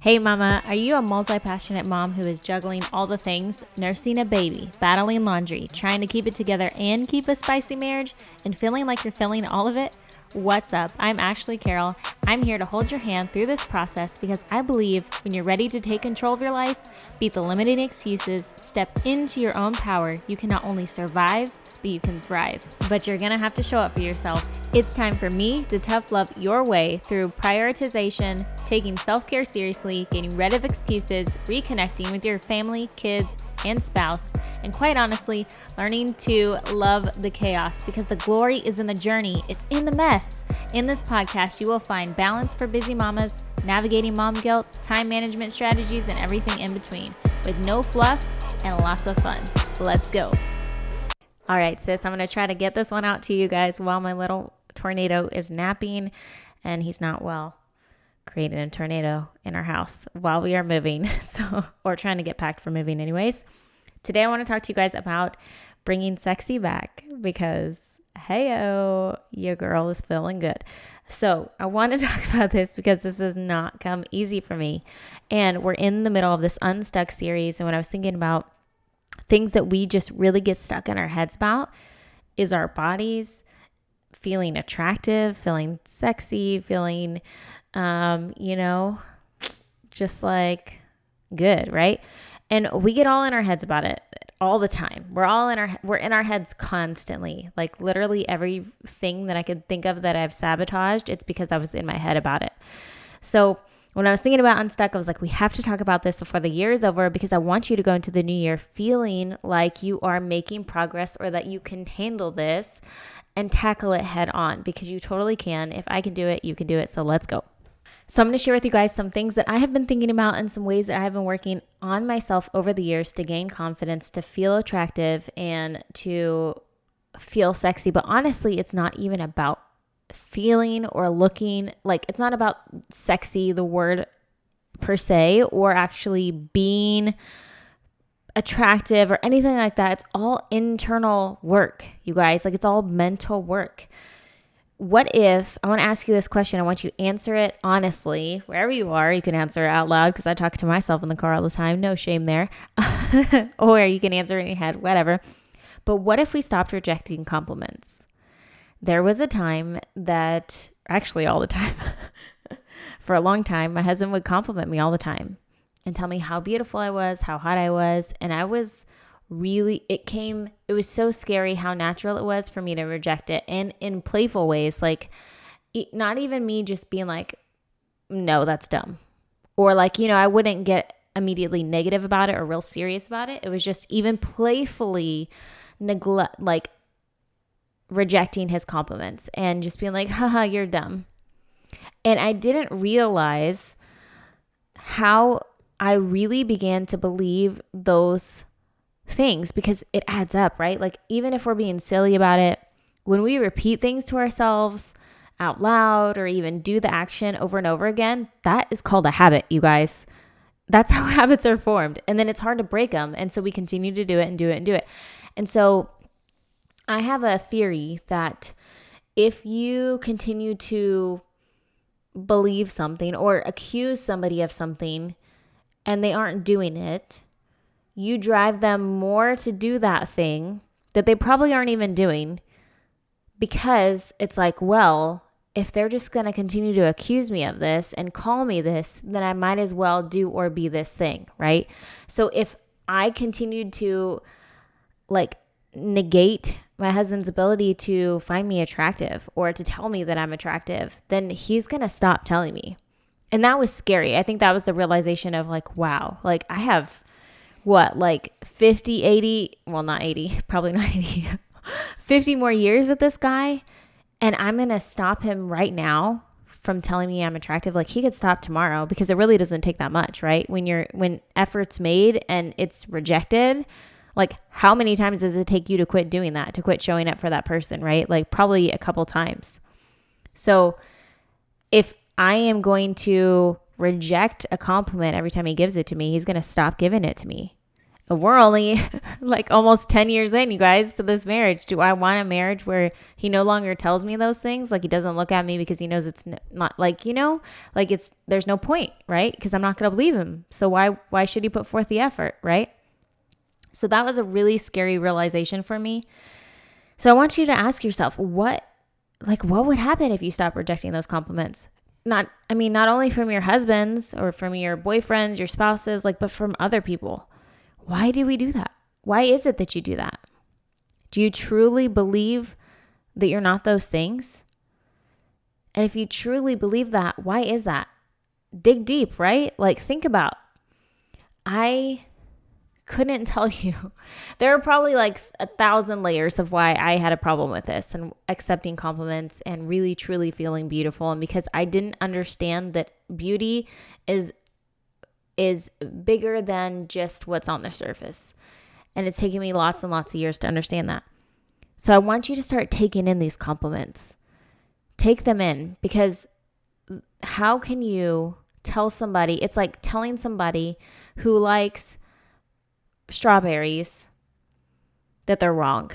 Hey mama, are you a multi-passionate mom who is juggling all the things, nursing a baby, battling laundry, trying to keep it together and keep a spicy marriage, and feeling like you're feeling all of it? What's up? I'm Ashley Carroll. I'm here to hold your hand through this process because I believe when you're ready to take control of your life, beat the limiting excuses, step into your own power, you can not only survive, but you can thrive. But you're gonna have to show up for yourself. It's time for me to tough love your way through prioritization, taking self-care seriously, getting rid of excuses, reconnecting with your family, kids, and spouse, and quite honestly, learning to love the chaos because the glory is in the journey. It's in the mess. In this podcast, you will find balance for busy mamas, navigating mom guilt, time management strategies, and everything in between with no fluff and lots of fun. Let's go. All right, sis, I'm going to try to get this one out to you guys while my little tornado is napping and he's not well. Creating a tornado in our house while we are moving, or trying to get packed for moving anyways. Today I want to talk to you guys about bringing sexy back because hey-o, your girl is feeling good. So I want to talk about this because this has not come easy for me, and we're in the middle of this UNSTUCK series, and when I was thinking about things that we just really get stuck in our heads about is our bodies feeling attractive, feeling sexy, feeling just like good, right? And we get all in our heads about it all the time. We're in our heads constantly. Like literally everything that I could think of that I've sabotaged, it's because I was in my head about it. So when I was thinking about Unstuck, I was like, we have to talk about this before the year is over because I want you to go into the new year feeling like you are making progress or that you can handle this and tackle it head on because you totally can. If I can do it, you can do it. So let's go. So I'm going to share with you guys some things that I have been thinking about and some ways that I have been working on myself over the years to gain confidence, to feel attractive, and to feel sexy. But honestly, it's not even about feeling or looking like it's not about sexy, the word per se, or actually being attractive or anything like that. It's all internal work, you guys. Like it's all mental work. What if, I want to ask you this question, I want you to answer it honestly, wherever you are, you can answer it out loud because I talk to myself in the car all the time, no shame there, or you can answer it in your head, whatever. But what if we stopped rejecting compliments? There was a time that, actually all the time, for a long time, my husband would compliment me all the time and tell me how beautiful I was, how hot I was, and I was it was so scary how natural it was for me to reject it, and in playful ways, like not even me just being like, no, that's dumb. Or like, I wouldn't get immediately negative about it or real serious about it. It was just even playfully rejecting his compliments and just being like, haha, you're dumb. And I didn't realize how I really began to believe those things because it adds up, right? Like even if we're being silly about it, when we repeat things to ourselves out loud or even do the action over and over again, that is called a habit, you guys. That's how habits are formed. And then it's hard to break them. And so we continue to do it and do it and do it. And so I have a theory that if you continue to believe something or accuse somebody of something and they aren't doing it, you drive them more to do that thing that they probably aren't even doing because it's like, well, if they're just going to continue to accuse me of this and call me this, then I might as well do or be this thing, right? So if I continued to negate my husband's ability to find me attractive or to tell me that I'm attractive, then he's going to stop telling me. And that was scary. I think that was the realization of like, wow, like I have 50, 80, well, not 80, probably not 80, 50 more years with this guy. And I'm going to stop him right now from telling me I'm attractive. Like he could stop tomorrow because it really doesn't take that much, right? When effort's made and it's rejected, like how many times does it take you to quit doing that, to quit showing up for that person, right? Like probably a couple times. So if I am going to reject a compliment every time he gives it to me, he's going to stop giving it to me. we're only like almost 10 years in, you guys, to this marriage. Do I want a marriage where he no longer tells me those things? Like he doesn't look at me because he knows it's not like, like there's no point, right? Because I'm not going to believe him. So why should he put forth the effort, right? So that was a really scary realization for me. So I want you to ask yourself, what would happen if you stop rejecting those compliments? Not only from your husbands or from your boyfriends, your spouses, but from other people. Why do we do that? Why is it that you do that? Do you truly believe that you're not those things? And if you truly believe that, why is that? Dig deep, right? Think about, I couldn't tell you. There are probably 1,000 layers of why I had a problem with this and accepting compliments and really truly feeling beautiful. And because I didn't understand that beauty is bigger than just what's on the surface. And it's taken me lots and lots of years to understand that. So I want you to start taking in these compliments. Take them in, because how can you tell somebody, it's like telling somebody who likes strawberries that they're wrong.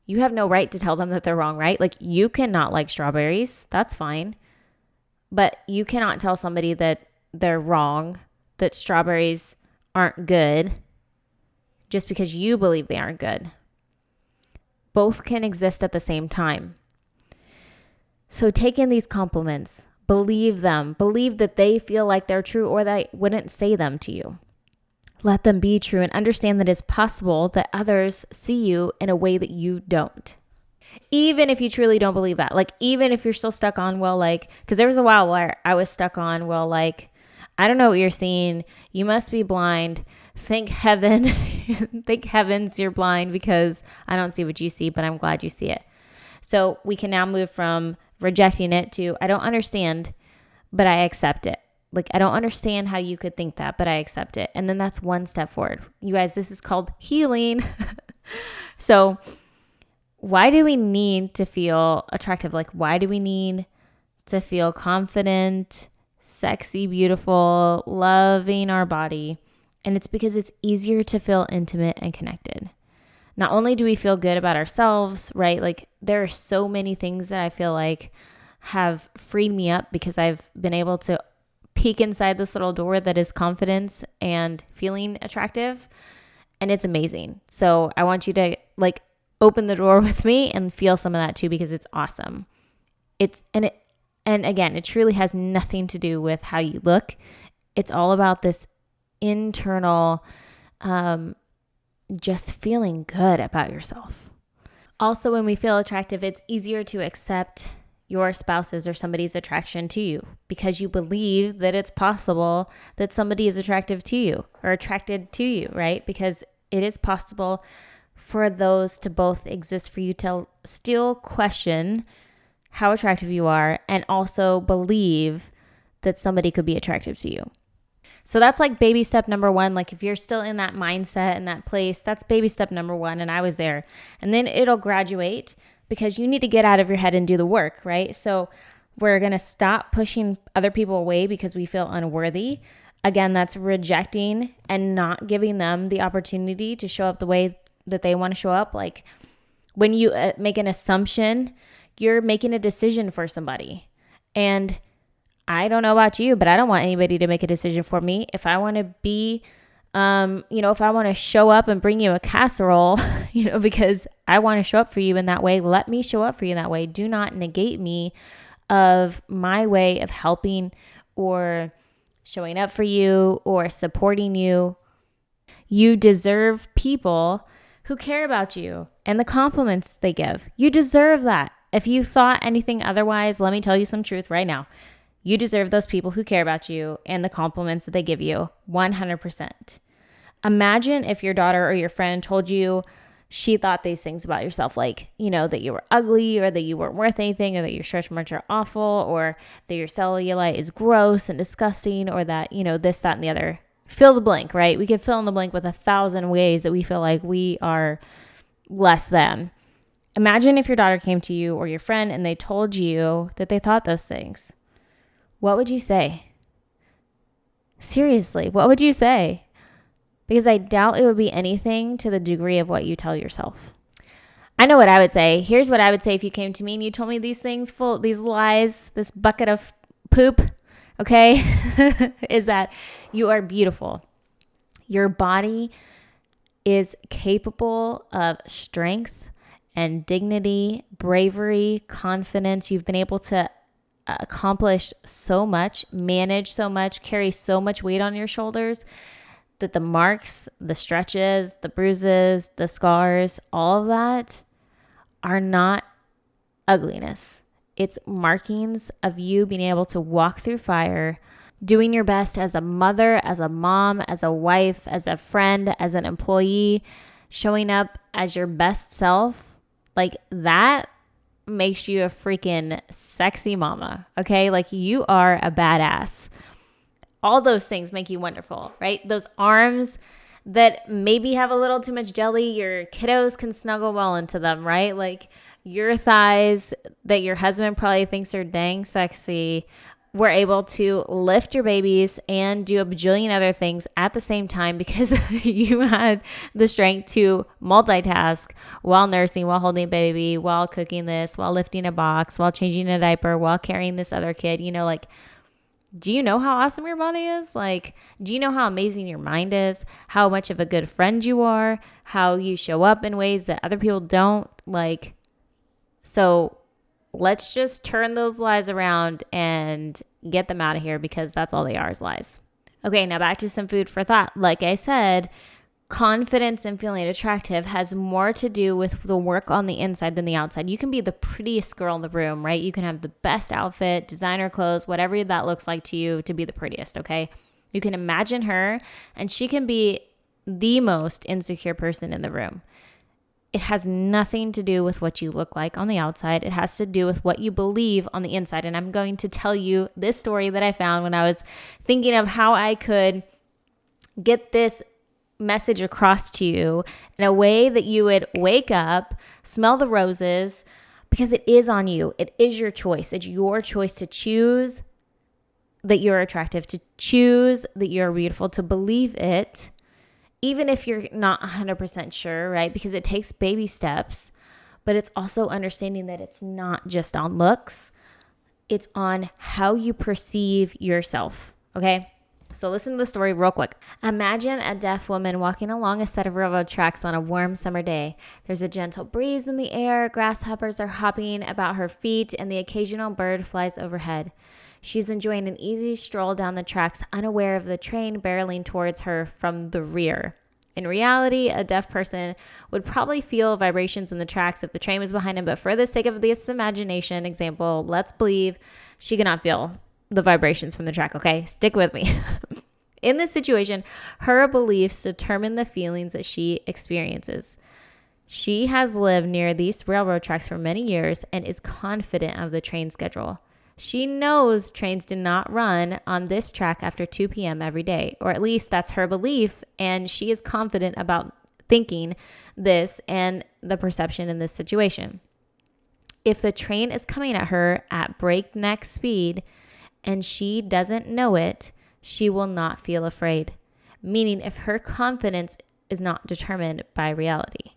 You have no right to tell them that they're wrong, right? You cannot like strawberries. That's fine. But you cannot tell somebody that they're wrong, that strawberries aren't good, just because you believe they aren't good. Both can exist at the same time. So take in these compliments. Believe them. Believe that they feel like they're true, or they wouldn't say them to you. Let them be true, and understand that it's possible that others see you in a way that you don't. Even if you truly don't believe that. Even if you're still stuck on, because there was a while where I was stuck on, I don't know what you're seeing. You must be blind. Thank heaven. Thank heavens you're blind, because I don't see what you see, but I'm glad you see it. So we can now move from rejecting it to, I don't understand, but I accept it. I don't understand how you could think that, but I accept it. And then that's one step forward. You guys, this is called healing. So why do we need to feel attractive? Why do we need to feel confident, sexy, beautiful, loving our body? And it's because it's easier to feel intimate and connected. Not only do we feel good about ourselves, right? There are so many things that I feel like have freed me up because I've been able to peek inside this little door that is confidence and feeling attractive. And it's amazing. So I want you to open the door with me and feel some of that too, because it's awesome. And again, it truly has nothing to do with how you look. It's all about this internal, just feeling good about yourself. Also, when we feel attractive, it's easier to accept your spouse's or somebody's attraction to you, because you believe that it's possible that somebody is attractive to you or attracted to you, right? Because it is possible for those to both exist, for you to still question how attractive you are and also believe that somebody could be attractive to you. So that's baby step number one. If you're still in that mindset and that place, that's baby step number one. And I was there. And then it'll graduate, because you need to get out of your head and do the work, right? So we're going to stop pushing other people away because we feel unworthy. Again, that's rejecting and not giving them the opportunity to show up the way that they want to show up. When you make an assumption, you're making a decision for somebody. And I don't know about you, but I don't want anybody to make a decision for me. If I want to be, if I want to show up and bring you a casserole, because I want to show up for you in that way, let me show up for you in that way. Do not negate me of my way of helping or showing up for you or supporting you. You deserve people who care about you and the compliments they give. You deserve that. If you thought anything otherwise, let me tell you some truth right now. You deserve those people who care about you and the compliments that they give you 100%. Imagine if your daughter or your friend told you she thought these things about yourself, that you were ugly, or that you weren't worth anything, or that your stretch marks are awful, or that your cellulite is gross and disgusting, or that, this, that, and the other. Fill the blank, right? We could fill in the blank with 1,000 ways that we feel like we are less than. Imagine if your daughter came to you or your friend and they told you that they thought those things. What would you say? Seriously, what would you say? because I doubt it would be anything to the degree of what you tell yourself. I know what I would say. Here's what I would say if you came to me and you told me these things, these lies, this bucket of poop, okay, is that you are beautiful. Your body is capable of strength and dignity, bravery, confidence. You've been able to accomplish so much, manage so much, carry so much weight on your shoulders that the marks, the stretches, the bruises, the scars, all of that are not ugliness. It's markings of you being able to walk through fire, doing your best as a mother, as a mom, as a wife, as a friend, as an employee, showing up as your best self. Like that makes you a freaking sexy mama, okay? Like you are a badass. All those things make you wonderful, right? Those arms that maybe have a little too much jelly, your kiddos can snuggle well into them, right? Like your thighs that your husband probably thinks are dang sexy, were able to lift your babies and do a bajillion other things at the same time because you had the strength to multitask while nursing, while holding a baby, while cooking this, while lifting a box, while changing a diaper, while carrying this other kid. You know, like, do you know how awesome your body is? Like, do you know how amazing your mind is? How much of a good friend you are? How you show up in ways that other people don't? Like, so let's just turn those lies around and get them out of here because that's all they are, is lies. Okay, now back to some food for thought. Like I said, confidence and feeling attractive has more to do with the work on the inside than the outside. You can be the prettiest girl in the room, right? You can have the best outfit, designer clothes, whatever that looks like to you to be the prettiest, okay? You can imagine her and she can be the most insecure person in the room. It has nothing to do with what you look like on the outside. It has to do with what you believe on the inside. And I'm going to tell you this story that I found when I was thinking of how I could get this message across to you in a way that you would wake up, smell the roses, because it is on you. It is your choice. It's your choice to choose that you're attractive, to choose that you're beautiful, to believe it, even if you're not 100% sure, right? Because it takes baby steps, but it's also understanding that it's not just on looks. It's on how you perceive yourself, okay? So listen to the story real quick. Imagine a deaf woman walking along a set of railroad tracks on a warm summer day. There's a gentle breeze in the air, grasshoppers are hopping about her feet, and the occasional bird flies overhead. She's enjoying an easy stroll down the tracks, unaware of the train barreling towards her from the rear. In reality, a deaf person would probably feel vibrations in the tracks if the train was behind him, but for the sake of this imagination example, let's believe she cannot feel the vibrations from the track, okay? Stick with me. In this situation, her beliefs determine the feelings that she experiences. She has lived near these railroad tracks for many years and is confident of the train schedule. She knows trains do not run on this track after 2 p.m. every day, or at least that's her belief, and she is confident about thinking this and the perception in this situation. If the train is coming at her at breakneck speed and she doesn't know it, she will not feel afraid, meaning if her confidence is not determined by reality.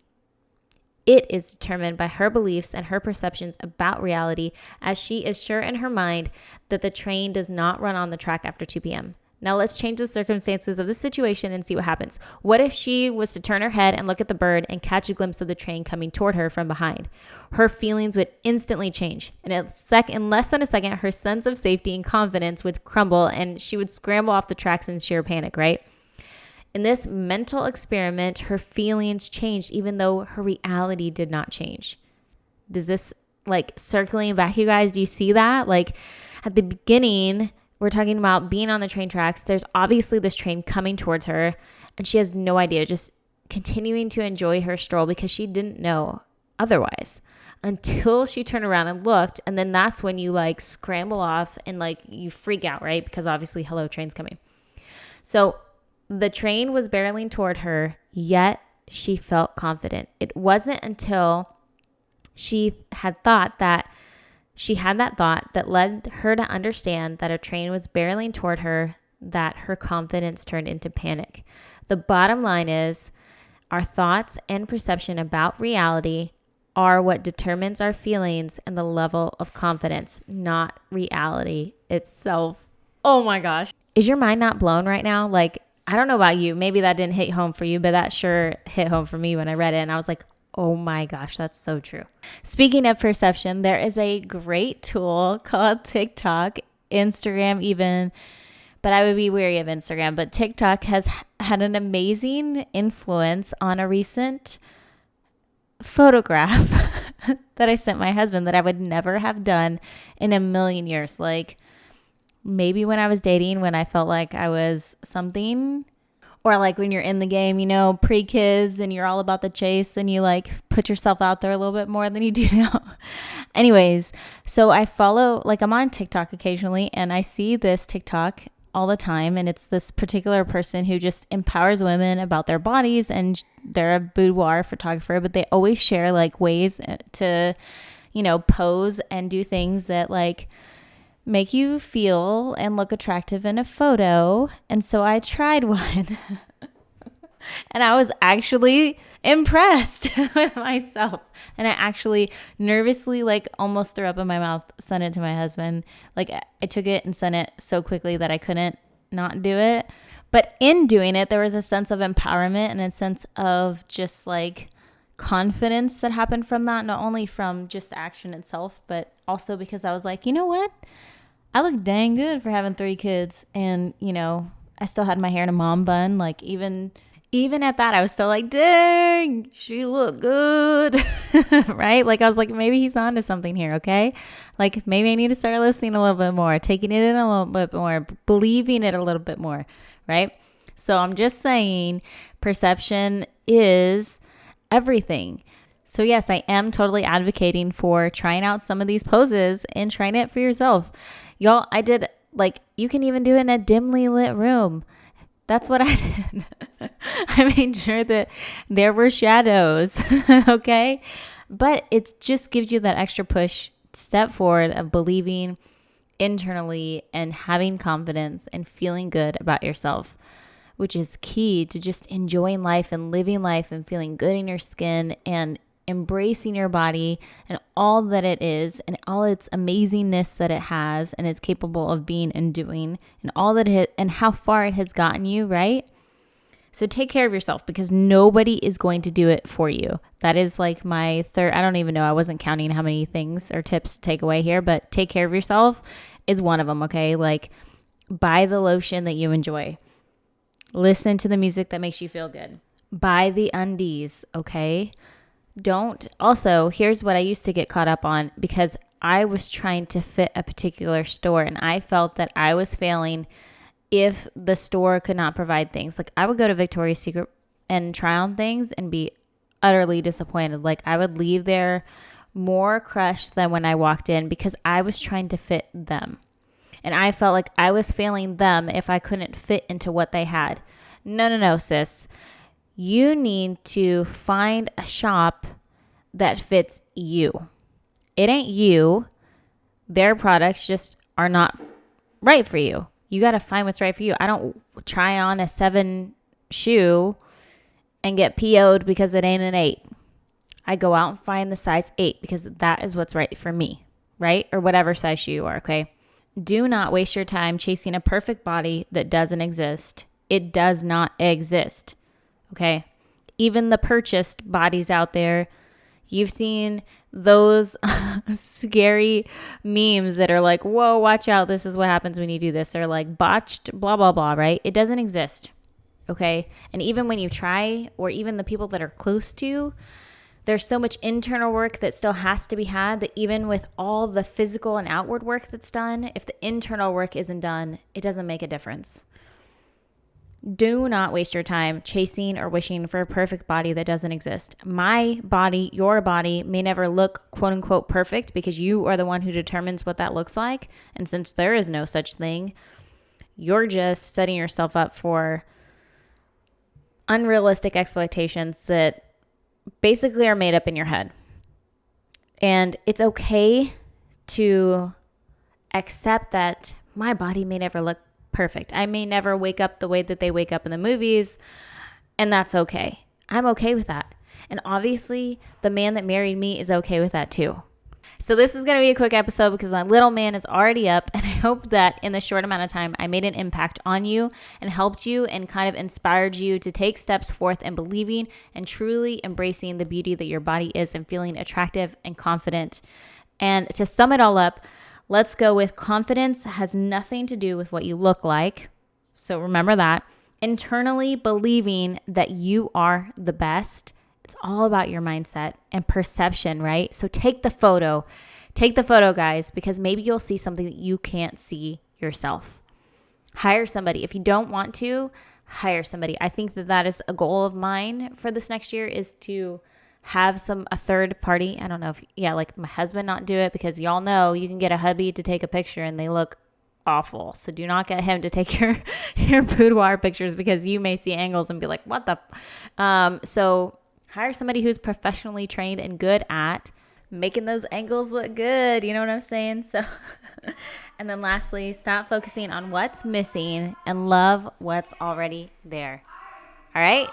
It is determined by her beliefs and her perceptions about reality, as she is sure in her mind that the train does not run on the track after 2 p.m. Now let's change the circumstances of the situation and see what happens. What if she was to turn her head and look at the bird and catch a glimpse of the train coming toward her from behind? Her feelings would instantly change. In less than a second, her sense of safety and confidence would crumble and she would scramble off the tracks in sheer panic, right? In this mental experiment, her feelings changed even though her reality did not change. Does this, like, circling back, you guys, do you see that? Like, at the beginning, we're talking about being on the train tracks. There's obviously this train coming towards her and she has no idea, just continuing to enjoy her stroll because she didn't know otherwise until she turned around and looked. And then that's when you like scramble off and like you freak out, right? Because obviously, hello, train's coming. So the train was barreling toward her, yet she felt confident. It wasn't until she had that thought that led her to understand that a train was barreling toward her that her confidence turned into panic. The bottom line is our thoughts and perception about reality are what determines our feelings and the level of confidence, not reality itself. Oh my gosh. Is your mind not blown right now? Like, I don't know about you. Maybe that didn't hit home for you, but that sure hit home for me when I read it. And I was like, oh my gosh, that's so true. Speaking of perception, there is a great tool called TikTok, Instagram even, but I would be wary of Instagram. But TikTok has had an amazing influence on a recent photograph that I sent my husband that I would never have done in a million years. Like maybe when I was dating, when I felt like I was something, or like when you're in the game, you know, pre-kids and you're all about the chase and you like put yourself out there a little bit more than you do now. Anyways, so I follow, like I'm on TikTok occasionally and I see this TikTok all the time, and it's this particular person who just empowers women about their bodies, and they're a boudoir photographer, but they always share like ways to, you know, pose and do things that like make you feel and look attractive in a photo. And so I tried one and I was actually impressed with myself. And I actually nervously, like almost threw up in my mouth, sent it to my husband. Like I took it and sent it so quickly that I couldn't not do it. But in doing it, there was a sense of empowerment and a sense of just like confidence that happened from that. Not only from just the action itself, but also because I was like, you know what? I look dang good for having 3 kids. And, you know, I still had my hair in a mom bun. Like even at that, I was still like, dang, she looked good. Right? Like I was like, maybe he's on to something here. Okay. Like maybe I need to start listening a little bit more, taking it in a little bit more, believing it a little bit more. Right. So I'm just saying perception is everything. So yes, I am totally advocating for trying out some of these poses and trying it for yourself. Y'all, I did, like, you can even do it in a dimly lit room. That's what I did. I made sure that there were shadows, okay? But it just gives you that extra push, step forward of believing internally and having confidence and feeling good about yourself, which is key to just enjoying life and living life and feeling good in your skin and embracing your body and all that it is and all its amazingness that it has and is capable of being and doing and all that it and how far it has gotten you, right? So take care of yourself because nobody is going to do it for you. That is like my third, I don't even know, I wasn't counting how many things or tips to take away here, but take care of yourself is one of them, okay? Like buy the lotion that you enjoy. Listen to the music that makes you feel good. Buy the undies, okay? Also, here's what I used to get caught up on because I was trying to fit a particular store and I felt that I was failing if the store could not provide things. Like I would go to Victoria's Secret and try on things and be utterly disappointed. Like I would leave there more crushed than when I walked in because I was trying to fit them. And I felt like I was failing them if I couldn't fit into what they had. No, sis. You need to find a shop that fits you. It ain't you. Their products just are not right for you. You got to find what's right for you. I don't try on a 7 shoe and get PO'd because it ain't an 8. I go out and find the size 8 because that is what's right for me, right? Or whatever size shoe you are, okay? Do not waste your time chasing a perfect body that doesn't exist. It does not exist. Okay. Even the purchased bodies out there, you've seen those scary memes that are like, whoa, watch out. This is what happens when you do this. Or like botched, blah, blah, blah, right? It doesn't exist. Okay. And even when you try, or even the people that are close to you, there's so much internal work that still has to be had that even with all the physical and outward work that's done, if the internal work isn't done, it doesn't make a difference. Do not waste your time chasing or wishing for a perfect body that doesn't exist. My body, your body may never look quote unquote perfect because you are the one who determines what that looks like. And since there is no such thing, you're just setting yourself up for unrealistic expectations that basically are made up in your head. And it's okay to accept that my body may never look perfect. I may never wake up the way that they wake up in the movies. And that's okay. I'm okay with that. And obviously, the man that married me is okay with that too. So this is going to be a quick episode because my little man is already up, and I hope that in the short amount of time I made an impact on you and helped you and kind of inspired you to take steps forth in believing and truly embracing the beauty that your body is and feeling attractive and confident. And to sum it all up, let's go with confidence has nothing to do with what you look like. So remember that. Internally believing that you are the best. It's all about your mindset and perception, right? So take the photo. Take the photo, guys, because maybe you'll see something that you can't see yourself. Hire somebody. If you don't want to, hire somebody. I think that is a goal of mine for this next year, is to have a third party. I don't know if, like my husband not do it, because y'all know you can get a hubby to take a picture and they look awful. So do not get him to take your boudoir pictures, because you may see angles and be like, what the? So hire somebody who's professionally trained and good at making those angles look good. You know what I'm saying? So, and then lastly, stop focusing on what's missing and love what's already there. All right?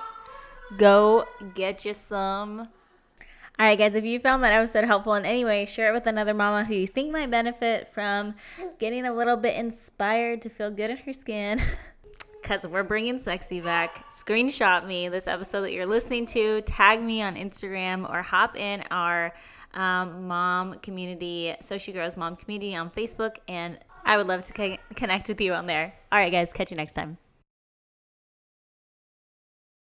Go get you some. All right, guys, if you found that episode helpful in any way, share it with another mama who you think might benefit from getting a little bit inspired to feel good in her skin. Because we're bringing sexy back. Screenshot me this episode that you're listening to, tag me on Instagram, or hop in our mom community, Social Girls Mom Community on Facebook, and I would love to connect with you on there. All right, guys, catch you next time.